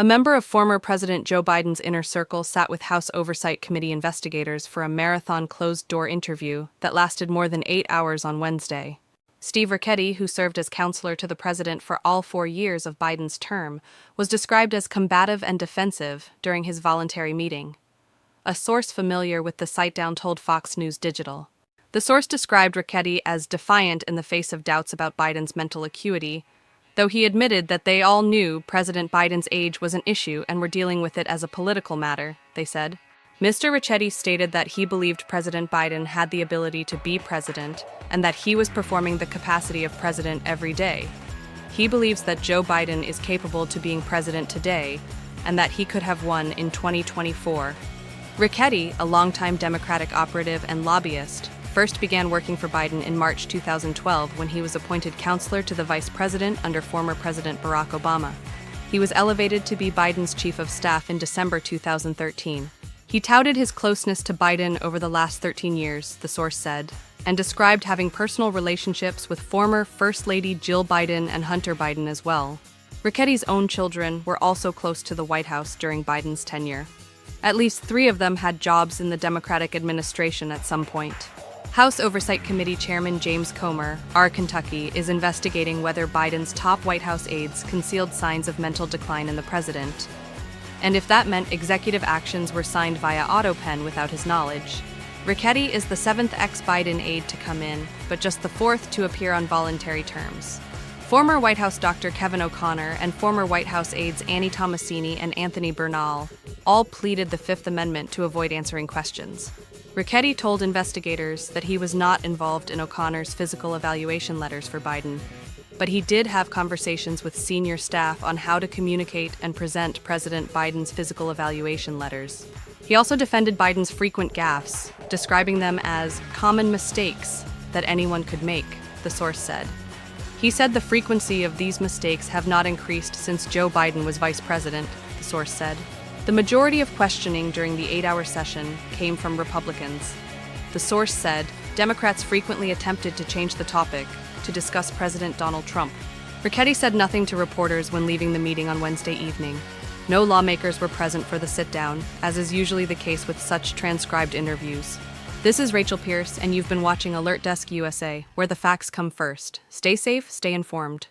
A member of former President Joe Biden's inner circle sat with House Oversight Committee investigators for a marathon closed-door interview that lasted more than 8 hours on Wednesday. Steve Ricchetti, who served as counselor to the president for all 4 years of Biden's term, was described as combative and defensive during his voluntary meeting. A source familiar with the site-down told Fox News Digital. The source described Ricchetti as defiant in the face of doubts about Biden's mental acuity, though he admitted that they all knew President Biden's age was an issue and were dealing with it as a political matter, they said. Mr. Ricchetti stated that he believed President Biden had the ability to be president and that he was performing the capacity of president every day. He believes that Joe Biden is capable to being president today and that he could have won in 2024. Ricchetti, a longtime Democratic operative and lobbyist, first began working for Biden in March 2012 when he was appointed counselor to the vice president under former President Barack Obama. He was elevated to be Biden's chief of staff in December 2013. He touted his closeness to Biden over the last 13 years, the source said, and described having personal relationships with former First Lady Jill Biden and Hunter Biden as well. Ricchetti's own children were also close to the White House during Biden's tenure. At least 3 of them had jobs in the Democratic administration at some point. House Oversight Committee Chairman James Comer, R. Kentucky, is investigating whether Biden's top White House aides concealed signs of mental decline in the president, and if that meant executive actions were signed via AutoPen without his knowledge. Ricchetti is the 7th ex-Biden aide to come in, but just the 4th to appear on voluntary terms. Former White House Dr. Kevin O'Connor and former White House aides Annie Tomasini and Anthony Bernal all pleaded the Fifth Amendment to avoid answering questions. Ricchetti told investigators that he was not involved in O'Connor's physical evaluation letters for Biden, but he did have conversations with senior staff on how to communicate and present President Biden's physical evaluation letters. He also defended Biden's frequent gaffes, describing them as common mistakes that anyone could make, the source said. He said the frequency of these mistakes have not increased since Joe Biden was vice president, the source said. The majority of questioning during the 8-hour session came from Republicans. The source said Democrats frequently attempted to change the topic to discuss President Donald Trump. Ricchetti said nothing to reporters when leaving the meeting on Wednesday evening. No lawmakers were present for the sit-down, as is usually the case with such transcribed interviews. This is Rachel Pierce, and you've been watching Alert Desk USA, where the facts come first. Stay safe, stay informed.